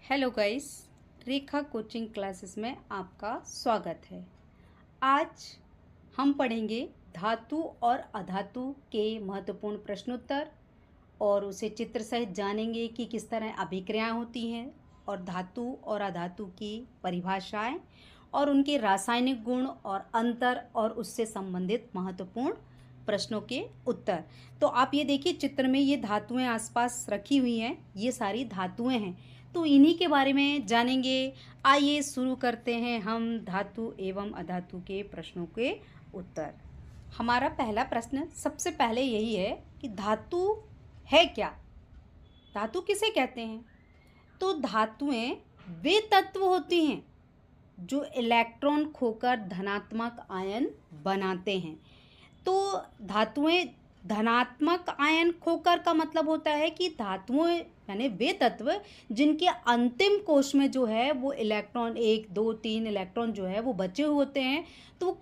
Hello guys, रेखा coaching classes में आपका स्वागत है। आज हम पढ़ेंगे धातु और अधातु के महत्वपूर्ण प्रश्नोत्तर और उसे चित्र सहित जानेंगे कि किस तरह अभिक्रियाएं होती हैं और धातु और अधातु की परिभाषाएं और उनके रासायनिक गुण और अंतर और उससे संबंधित महत्वपूर्ण प्रश्नों के उत्तर। तो आप ये देखिए, चित्र में ये धातुएं आसपास रखी हुई हैं, ये सारी धातुएं हैं, तो इन्हीं के बारे में जानेंगे। आइए शुरू करते हैं हम धातु एवं अधातु के प्रश्नों के उत्तर। हमारा पहला प्रश्न सबसे पहले यही है कि धातु है क्या? धातु किसे कहते हैं? तो धातुएं वे तत्व होती हैं जो इलेक्ट्रॉन खोकर धनात्मक आयन बनाते हैं। तो धातुएं धनात्मक आयन खोकर का मतलब होता है कि धातुएं यानी वे तत्व जिनके अंतिम कोश में जो है वो इलेक्ट्रॉन 1, 2, 3 इलेक्ट्रॉन जो है वो बचे हुए होते हैं, तो वो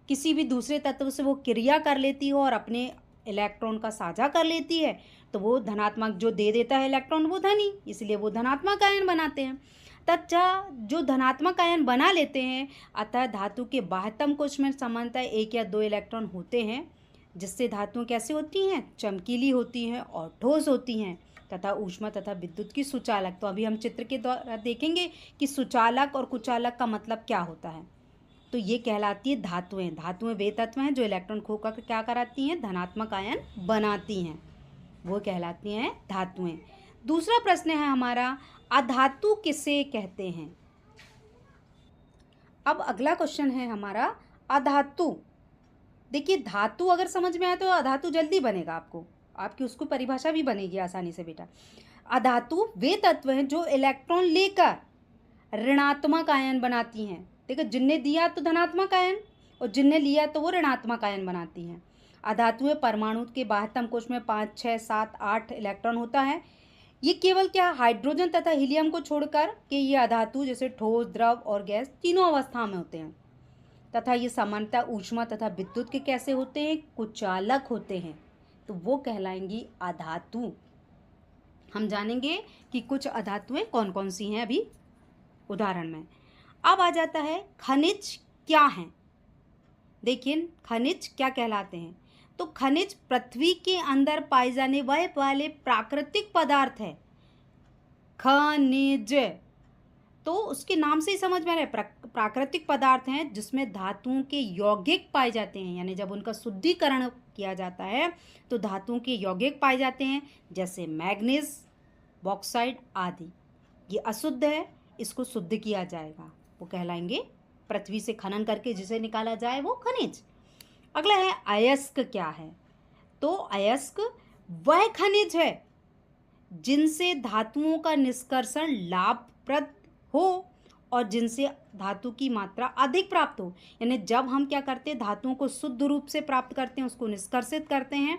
किसी भी दूसरे तत्व से वो क्रिया कर लेती है और अपने इलेक्ट्रॉन का साझा कर लेती है, तो वो धनात्मक जो दे देता है इलेक्ट्रॉन वो धनी, इसलिए वो धनात्मक आयन बनाते हैं। तथा जो धनात्मक आयन बना लेते हैं, अतः धातु के बाह्यतम कोश में सामान्यतः 1 या 2 इलेक्ट्रॉन होते हैं, जिससे धातुएं कैसी होती हैं? चमकीली होती हैं और ठोस होती हैं तथा ऊष्मा तथा विद्युत की सुचालक। तो अभी हम चित्र के द्वारा देखेंगे कि सुचालक और कुचालक का मतलब क्या होता है। तो ये कहलाती है धातुएं। धातुएं वे तत्व हैं जो इलेक्ट्रॉन खोकर क्या कराती हैं? धनात्मक आयन बनाती हैं, वो कहलाती हैं धातुएं। दूसरा प्रश्न है हमारा, अधातु किसे कहते हैं? अब अगला क्वेश्चन है हमारा अधातु। देखिए, धातु अगर समझ में आए तो अधातु जल्दी बनेगा, आपकी उसको परिभाषा भी बनेगी आसानी से बेटा। अधातु वे तत्व हैं जो इलेक्ट्रॉन लेकर ऋणात्मक आयन बनाती हैं। देखो, जिनने दिया तो धनात्मक आयन और जिनने लिया तो वो ऋणात्मक आयन बनाती हैं। अधातुएं परमाणु के बाह्यतम कोश में 5, 6, 7, 8 इलेक्ट्रॉन होता है। ये केवल क्या हाइड्रोजन तथा हीलियम को छोड़कर कि ये अधातु जैसे ठोस, द्रव और गैस तीनों अवस्था में होते हैं तथा ये सामान्यतः ऊष्मा तथा विद्युत के कैसे होते हैं? कुचालक होते हैं, तो वो कहलाएंगी अधातु। हम जानेंगे कि कुछ अधातुएं कौन कौन सी हैं अभी उदाहरण में। अब आ जाता है खनिज क्या हैं। देखिए, खनिज क्या कहलाते हैं? तो खनिज पृथ्वी के अंदर पाए जाने वाले प्राकृतिक पदार्थ है। खनिज तो उसके नाम से ही समझ में आ रहा है, प्राकृतिक पदार्थ हैं जिसमें धातुओं के यौगिक पाए जाते हैं, यानी जब उनका शुद्धिकरण किया जाता है तो धातुओं के यौगिक पाए जाते हैं, जैसे मैग्नीज, बॉक्साइड आदि। ये अशुद्ध है, इसको शुद्ध किया जाएगा, वो कहलाएंगे पृथ्वी से खनन करके जिसे निकाला जाए वो खनिज। अगला है अयस्क क्या है? तो अयस्क वह खनिज है जिनसे धातुओं का निष्कर्षण लाभप्रद हो और जिनसे धातु की मात्रा अधिक प्राप्त हो। यानी जब हम क्या करते हैं, धातुओं को शुद्ध रूप से प्राप्त करते हैं, उसको निष्कर्षित करते हैं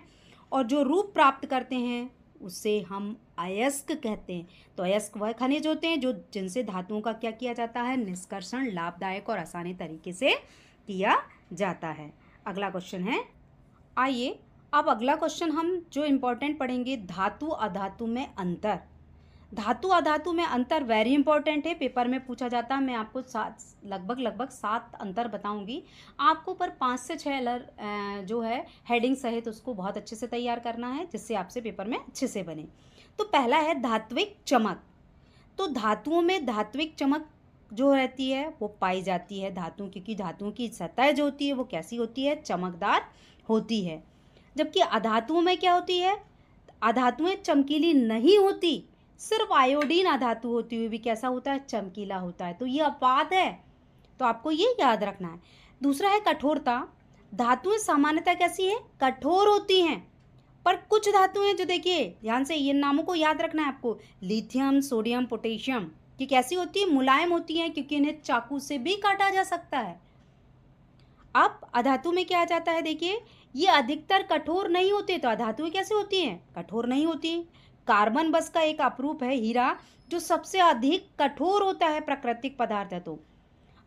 और जो रूप प्राप्त करते हैं उसे हम अयस्क कहते हैं। तो अयस्क वह खनिज होते हैं जो जिनसे धातुओं का क्या किया जाता है? निष्कर्षण लाभदायक और आसानी तरीके से किया जाता है। अगला क्वेश्चन है, आइए अब अगला क्वेश्चन हम जो इम्पोर्टेंट पढ़ेंगे, धातु अधातु में अंतर। धातु अधातु में अंतर वेरी इंपॉर्टेंट है, पेपर में पूछा जाता है। मैं आपको लगभग 7 अंतर बताऊंगी, आपको पर 5 से 6 जो है हेडिंग सहित उसको बहुत अच्छे से तैयार करना है जिससे आपसे पेपर में अच्छे से बने। तो पहला है धात्विक चमक। तो धातुओं में धात्विक चमक जो रहती है वो पाई जाती है धातु, क्योंकि धातुओं की सतह जो होती है वो कैसी होती है? चमकदार होती है। जबकि अधातुओं में क्या होती है? अधातुएं चमकीली नहीं होती, सिर्फ आयोडीन अधातु होती हुई भी कैसा होता है? चमकीला होता है। तो ये अपवाद है, तो आपको ये याद रखना है। दूसरा है कठोरता। धातुएं सामान्यतः कैसी है? कठोर होती हैं, पर कुछ धातुएं जो देखिए ध्यान से इन नामों को याद रखना है आपको, लिथियम, सोडियम, पोटेशियम, ये कैसी होती है? मुलायम होती हैं, क्योंकि इन्हें चाकू से भी काटा जा सकता है। अब अधातु में क्या आ जाता है? देखिए, ये अधिकतर कठोर नहीं होते, तो अधातुएं कैसे होती हैं? कठोर नहीं होती। कार्बन बस का एक अपरूप है हीरा, जो सबसे अधिक कठोर होता है प्राकृतिक पदार्थ है। तो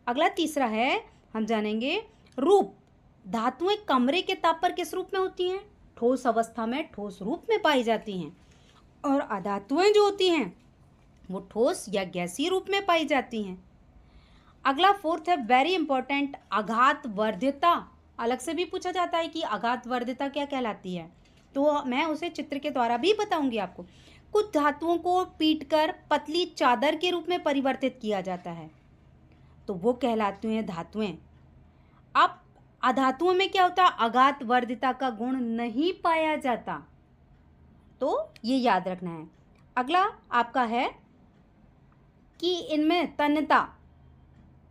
अगला तीसरा है, हम जानेंगे रूप। धातुएं कमरे के ताप पर किस रूप में होती हैं? ठोस अवस्था में, ठोस रूप में पाई जाती हैं। और अधातुएं जो होती हैं वो ठोस या गैसीय रूप में पाई जाती हैं। अगला फोर्थ है वेरी इंपॉर्टेंट, आघात वर्ध्यता। अलग से भी पूछा जाता है कि आघात वर्ध्यता क्या कहलाती है, तो मैं उसे चित्र के द्वारा भी बताऊंगी आपको। कुछ धातुओं को पीटकर पतली चादर के रूप में परिवर्तित किया जाता है, तो वो कहलाती हैं धातुएं। अब अधातुओं में क्या होता है, आघात वर्ध्यता का गुण नहीं पाया जाता, तो ये याद रखना है। अगला आपका है कि इनमें तन्यता,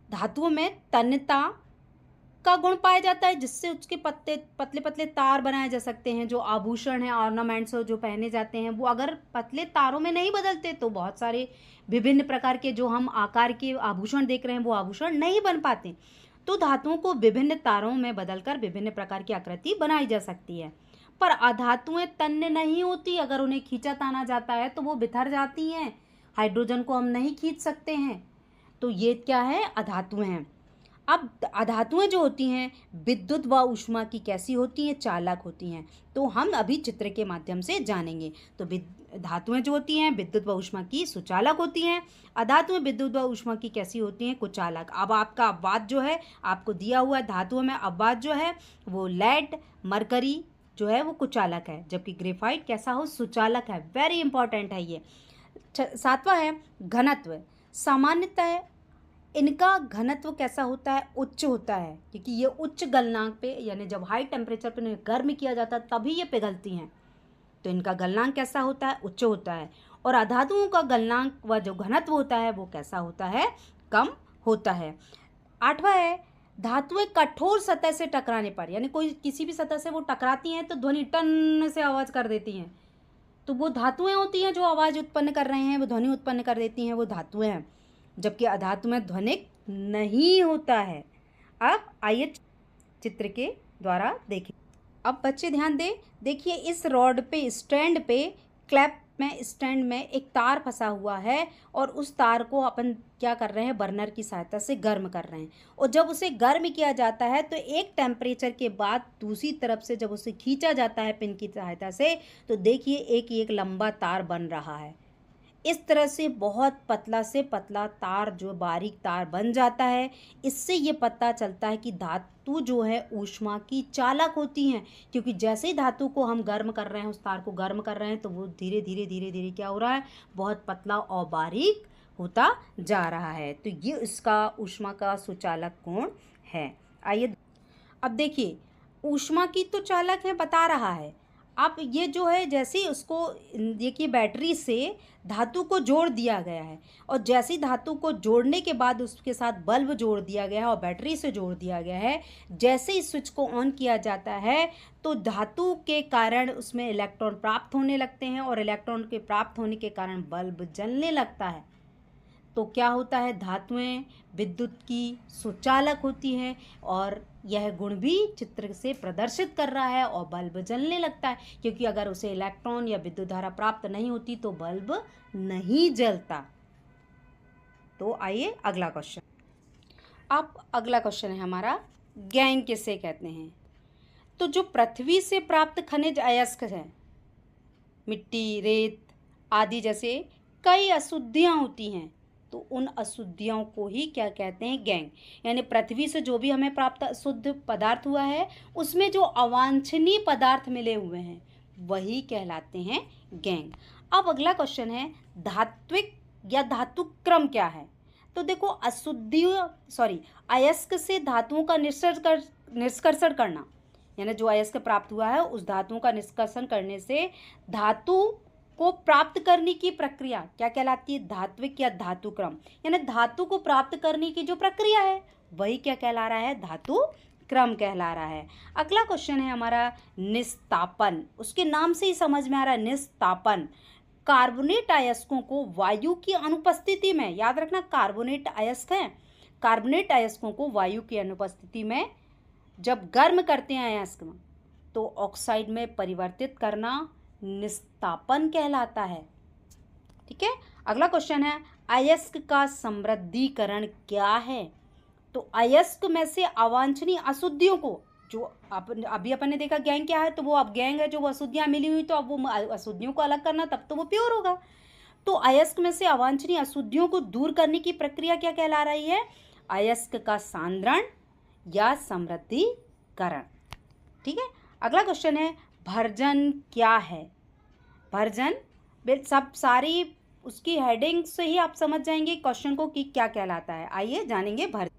धातुओं में तन्यता का गुण पाया जाता है, जिससे उसके पत्ते पतले पतले तार बनाए जा सकते हैं। जो आभूषण हैं, ऑर्नामेंट्स जो पहने जाते हैं, वो अगर पतले तारों में नहीं बदलते तो बहुत सारे विभिन्न प्रकार के जो हम आकार के आभूषण देख रहे हैं वो आभूषण नहीं बन पाते। तो धातुओं को विभिन्न तारों में बदलकर विभिन्न प्रकार की आकृति बनाई जा सकती है। पर अधातुएं तन्य नहीं होती, अगर उन्हें खींचा ताना जाता है तो वो बिखर जाती हैं। हाइड्रोजन को हम नहीं खींच सकते हैं, तो ये क्या है, अधातुएं हैं। अब अधातुएं जो होती हैं विद्युत व ऊष्मा की कैसी होती हैं, चालक होती हैं, तो हम अभी चित्र के माध्यम से जानेंगे। तो धातुएं जो होती हैं विद्युत व ऊष्मा की सुचालक होती हैं, अधातुएं विद्युत व ऊष्मा की कैसी होती हैं, कुचालक। अब आपका अपवाद जो है आपको दिया हुआ है, धातुओं में अपवाद जो है वो लेड, मरकरी जो है वो कुचालक है, जबकि ग्रेफाइट कैसा हो, सुचालक है। वेरी इंपॉर्टेंट है ये। सातवां है घनत्व। सामान्यतः इनका घनत्व कैसा होता है, उच्च होता है, क्योंकि ये उच्च गलनांक पे, यानी जब हाई टेम्परेचर पे इन्हें गर्म किया जाता है तभी ये पिघलती हैं, तो इनका गलनांक कैसा होता है, उच्च होता है। और अधातुओं का गलनांक व जो घनत्व होता है वो कैसा होता है, कम होता है। आठवां है धातुएं कठोर सतह से टकराने पर, यानी कोई किसी भी सतह से वो टकराती हैं तो ध्वनि टन से आवाज़ कर देती हैं, तो वो धातुएं होती हैं जो आवाज़ उत्पन्न कर रहे हैं, वो ध्वनि उत्पन्न कर देती हैं, वो धातुएं हैं। जबकि अधातु में ध्वनिक नहीं होता है। अब आइए चित्र के द्वारा देखें। अब बच्चे ध्यान दें, देखिए इस रॉड पे, स्टैंड पे, क्लैप में, स्टैंड में एक तार फंसा हुआ है और उस तार को अपन क्या कर रहे हैं, बर्नर की सहायता से गर्म कर रहे हैं। और जब उसे गर्म किया जाता है तो एक टेम्परेचर के बाद दूसरी तरफ से जब उसे खींचा जाता है पिन की सहायता से, तो देखिए एक एक लंबा तार बन रहा है। इस तरह से बहुत पतला से पतला तार, जो बारीक तार बन जाता है। इससे ये पता चलता है कि धातु जो है ऊष्मा की चालक होती हैं, क्योंकि जैसे ही धातु को हम गर्म कर रहे हैं, उस तार को गर्म कर रहे हैं, तो वो धीरे धीरे धीरे धीरे क्या हो रहा है, बहुत पतला और बारीक होता जा रहा है। तो ये इसका ऊष्मा का सुचालक गुण है। आइए अब देखिए, ऊष्मा की तो चालक है बता रहा है। अब ये जो है, जैसे ही उसको देखिए बैटरी से धातु को जोड़ दिया गया है, और जैसी धातु को जोड़ने के बाद उसके साथ बल्ब जोड़ दिया गया है और बैटरी से जोड़ दिया गया है, जैसे ही स्विच को ऑन किया जाता है तो धातु के कारण उसमें इलेक्ट्रॉन प्राप्त होने लगते हैं, और इलेक्ट्रॉन के प्राप्त होने के कारण बल्ब जलने लगता है। तो क्या होता है, धातुएं विद्युत की सुचालक होती हैं, और यह गुण भी चित्र से प्रदर्शित कर रहा है, और बल्ब जलने लगता है, क्योंकि अगर उसे इलेक्ट्रॉन या विद्युत धारा प्राप्त नहीं होती तो बल्ब नहीं जलता। तो आइए अगला क्वेश्चन। अब अगला क्वेश्चन है हमारा, गैंग किसे कहते हैं। तो जो पृथ्वी से प्राप्त खनिज अयस्क हैं, मिट्टी, रेत आदि जैसे कई अशुद्धियाँ होती हैं, तो उन अशुद्धियों को ही क्या कहते हैं, गैंग। यानी पृथ्वी से जो भी हमें प्राप्त अशुद्ध पदार्थ हुआ है, उसमें जो अवांछनीय पदार्थ मिले हुए हैं वही कहलाते हैं गैंग। अब अगला क्वेश्चन है, धात्विक या धातु क्रम क्या है। तो देखो, अयस्क से धातुओं का निष्कर्षण करना, यानी जो अयस्क प्राप्त हुआ है उस धातुओं का निष्कर्षण करने से धातु को प्राप्त करने की प्रक्रिया क्या कहलाती है, धात्विक या धातु क्रम। यानी धातु को प्राप्त करने की जो प्रक्रिया है वही क्या कहला रहा है, धातु क्रम कहला रहा है। अगला क्वेश्चन है हमारा, निस्तापन। उसके नाम से ही समझ में आ रहा है, निस्तापन। कार्बोनेट अयस्कों को वायु की अनुपस्थिति में, याद रखना कार्बोनेट अयस्क हैं, कार्बोनेट अयस्कों को वायु की अनुपस्थिति में जब गर्म करते हैं अयस्क में, तो ऑक्साइड में परिवर्तित करना निस्तापन कहलाता है। ठीक है। अगला क्वेश्चन है, अयस्क का समृद्धीकरण क्या है। तो अयस्क में से अवांछनीय अशुद्धियों को जो अभी अपन ने देखा गैंग क्या है, तो वो अब गैंग है, जो वो अशुद्धियाँ मिली हुई, तो अब वो अशुद्धियों को अलग करना, तब तो वो प्योर होगा। तो अयस्क में से अवांछनीय अशुद्धियों को दूर करने की प्रक्रिया क्या कहला रही है? अयस्क का सांद्रण या समृद्धिकरण। ठीक है। अगला क्वेश्चन है, भर्जन क्या है? भर्जन सब सारी उसकी हेडिंग से ही आप समझ जाएंगे क्वेश्चन को कि क्या कहलाता है। आइए जानेंगे भर्जन।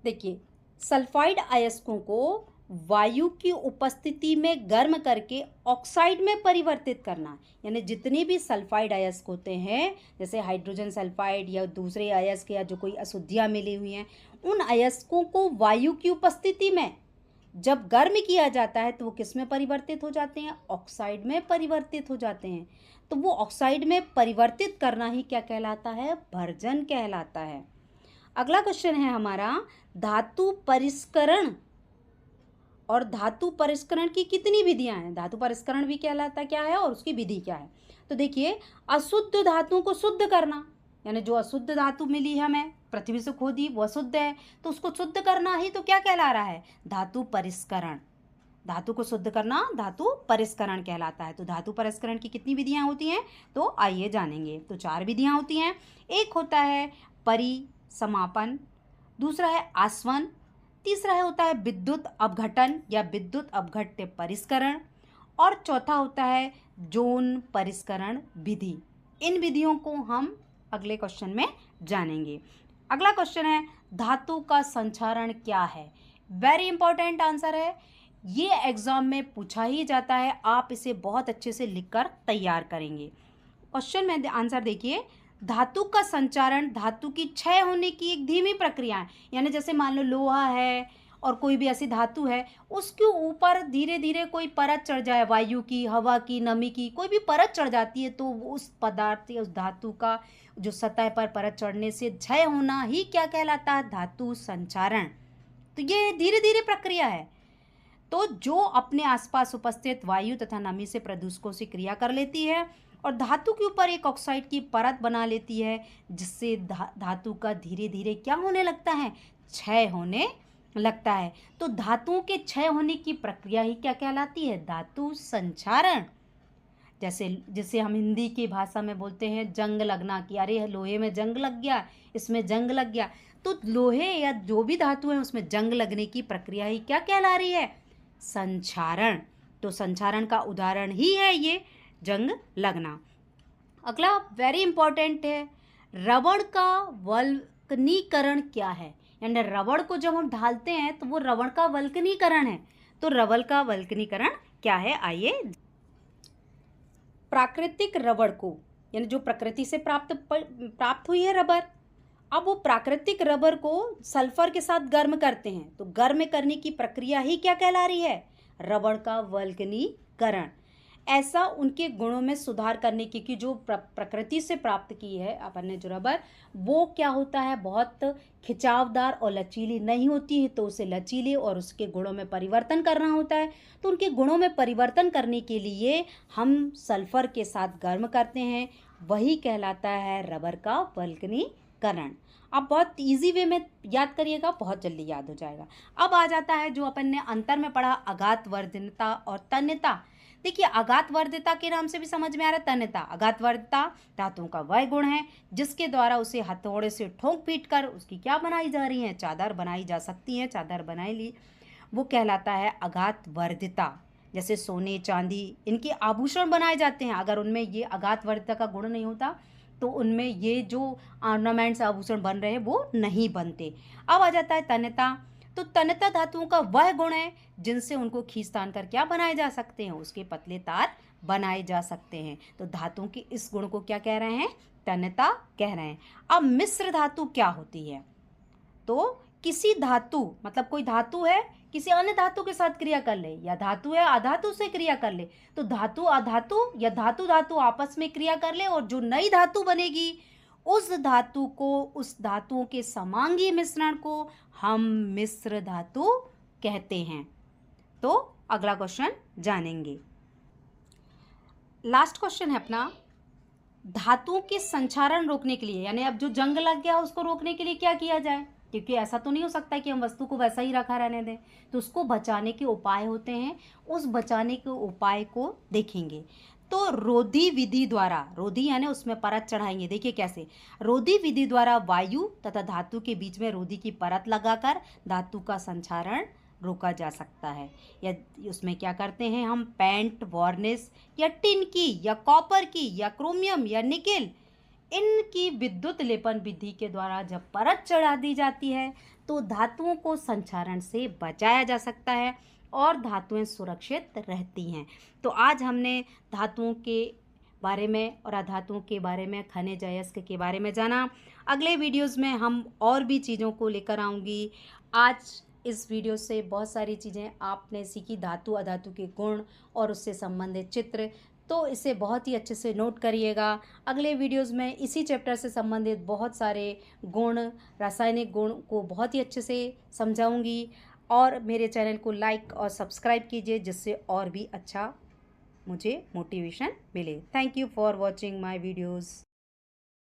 देखिए, सल्फाइड अयस्कों को वायु की उपस्थिति में गर्म करके ऑक्साइड में परिवर्तित करना, यानी जितने भी सल्फाइड अयस्क होते हैं, जैसे हाइड्रोजन सल्फाइड या दूसरे अयस्क या जो कोई अशुद्धियाँ मिली हुई हैं, उन अयस्कों को वायु की उपस्थिति में जब गर्म किया जाता है तो वो किस में परिवर्तित हो जाते हैं? ऑक्साइड में परिवर्तित हो जाते हैं। तो वो ऑक्साइड में परिवर्तित करना ही क्या कहलाता है? भर्जन कहलाता है। अगला क्वेश्चन है हमारा, धातु परिष्करण और धातु परिष्करण की कितनी विधियां हैं? धातु परिष्करण भी कहलाता क्या है और उसकी विधि क्या है? तो देखिए, अशुद्ध धातुओं को शुद्ध करना, यानी जो अशुद्ध धातु मिली है हमें पृथ्वी से खोदी, वो अशुद्ध है, तो उसको शुद्ध करना ही तो क्या कहला रहा है? धातु परिष्करण। धातु को शुद्ध करना धातु परिष्करण कहलाता है। तो धातु परिष्करण की कितनी विधियां होती हैं? तो आइए जानेंगे। तो 4 विधियां होती हैं। एक होता है परिसमापन, दूसरा है आसवन, तीसरा होता है विद्युत अपघटन या विद्युत अपघट्य परिष्करण, और चौथा होता है जोन परिष्करण विधि। इन विधियों को हम अगले क्वेश्चन में जानेंगे। अगला क्वेश्चन है, धातु का संचारण क्या है? वेरी इंपॉर्टेंट आंसर है, ये एग्जाम में पूछा ही जाता है। आप इसे बहुत अच्छे से लिखकर तैयार करेंगे। क्वेश्चन में आंसर देखिए, धातु का संचारण धातु की क्षय होने की एक धीमी प्रक्रिया है। यानी जैसे मान लो लोहा है और कोई भी ऐसी धातु है, उसके ऊपर धीरे धीरे कोई परत चढ़ जाए, वायु की, हवा की, नमी की कोई भी परत चढ़ जाती है, तो उस पदार्थ या उस धातु का जो सतह पर परत चढ़ने से क्षय होना ही क्या कहलाता है? धातु संचारण। तो ये धीरे धीरे प्रक्रिया है। तो जो अपने आसपास उपस्थित वायु तथा नमी से प्रदूषकों से क्रिया कर लेती है और धातु के ऊपर एक ऑक्साइड की परत बना लेती है, जिससे धातु का धीरे धीरे क्या होने लगता है? क्षय होने लगता है। तो धातुओं के क्षय होने की प्रक्रिया ही क्या कहलाती है? धातु संचारण। जैसे हम हिंदी की भाषा में बोलते हैं जंग लगना, कि अरे लोहे में जंग लग गया, इसमें जंग लग गया। तो लोहे या जो भी धातु है उसमें जंग लगने की प्रक्रिया ही क्या कहला रही है? संचारण। तो संचारण का उदाहरण ही है ये जंग लगना। अगला वेरी इंपॉर्टेंट है, रबड़ का वल्कनीकरण क्या है? यानी रबड़ को जब हम ढालते हैं तो वो रबड़ का वल्कनीकरण है। तो रबड़ का वल्कनीकरण क्या है? आइए, प्राकृतिक रबड़ को, यानी जो प्रकृति से प्राप्त हुई है रबड़, अब वो प्राकृतिक रबर को सल्फर के साथ गर्म करते हैं। तो गर्म करने की प्रक्रिया ही क्या कहला रही है? रबड़ का वल्कनीकरण। ऐसा उनके गुणों में सुधार करने की जो प्रकृति से प्राप्त की है अपन ने जो रबर, वो क्या होता है? बहुत खिंचावदार और लचीली नहीं होती है, तो उसे लचीले और उसके गुणों में परिवर्तन करना होता है। तो उनके गुणों में परिवर्तन करने के लिए हम सल्फर के साथ गर्म करते हैं, वही कहलाता है रबर का वल्कनीकरण। आप बहुत इजी वे में याद करिएगा, बहुत जल्दी याद हो जाएगा। अब आ जाता है जो अपन ने अंतर में पढ़ा, आघातवर्धनता और तन्यता। देखिए, आघातवर्धनता के नाम से भी समझ में आ रहा है तन्यता। आघातवर्धनता धातुओं का वह गुण है जिसके द्वारा उसे हथौड़े से ठोक पीट कर उसकी क्या बनाई जा रही है? चादर बनाई जा सकती है, चादर बनाई ली, वो कहलाता है आघातवर्धनता। जैसे सोने चांदी इनके आभूषण बनाए जाते हैं, अगर उनमें ये आघातवर्धनता का गुण नहीं होता तो उनमें ये जो ऑर्नामेंट्स आभूषण बन रहे हैं वो नहीं बनते। अब आ जाता है तन्यता। तो तन्यता धातुओं का वह गुण है जिनसे उनको खींच तान कर क्या बनाए जा सकते हैं? उसके पतले तार बनाए जा सकते हैं। तो धातुओं के इस गुण को क्या कह रहे हैं? तन्यता कह रहे हैं। अब मिश्र धातु क्या होती है? तो किसी धातु, मतलब कोई धातु है किसी अन्य धातु के साथ क्रिया कर ले, या धातु है अधातु से क्रिया कर ले, तो धातु अधातु या धातु धातु आपस में क्रिया कर ले और जो नई धातु बनेगी उस धातु को, उस धातुओं के समांगी मिश्रण को हम मिश्र धातु कहते हैं। तो अगला क्वेश्चन जानेंगे। लास्ट क्वेश्चन है अपना, धातुओं के संचारण रोकने के लिए, यानी अब जो जंग लग गया उसको रोकने के लिए क्या किया जाए? क्योंकि ऐसा तो नहीं हो सकता कि हम वस्तु को वैसा ही रखा रहने दें। तो उसको बचाने के उपाय होते हैं, उस बचाने के उपाय को देखेंगे। तो रोधी विधि द्वारा, रोधी यानी उसमें परत चढ़ाएंगे। देखिए कैसे, रोधी विधि द्वारा वायु तथा धातु के बीच में रोधी की परत लगाकर धातु का संक्षारण रोका जा सकता है। या उसमें क्या करते हैं हम, पेंट, वार्निश या टिन की या कॉपर की या क्रोमियम या निकेल, इनकी विद्युत लेपन विधि के द्वारा जब परत चढ़ा दी जाती है तो धातुओं को संक्षारण से बचाया जा सकता है और धातुएं सुरक्षित रहती हैं। तो आज हमने धातुओं के बारे में और अधातुओं के बारे में, खनिज अयस्क के बारे में जाना। अगले वीडियोस में हम और भी चीज़ों को लेकर आऊँगी। आज इस वीडियो से बहुत सारी चीज़ें आपने सीखी, धातु अधातु के गुण और उससे संबंधित चित्र। तो इसे बहुत ही अच्छे से नोट करिएगा। अगले वीडियोस में इसी चैप्टर से संबंधित बहुत सारे गुण, रासायनिक गुण को बहुत ही अच्छे से समझाऊंगी। और मेरे चैनल को लाइक और सब्सक्राइब कीजिए, जिससे और भी अच्छा मुझे मोटिवेशन मिले। Thank you for watching my videos.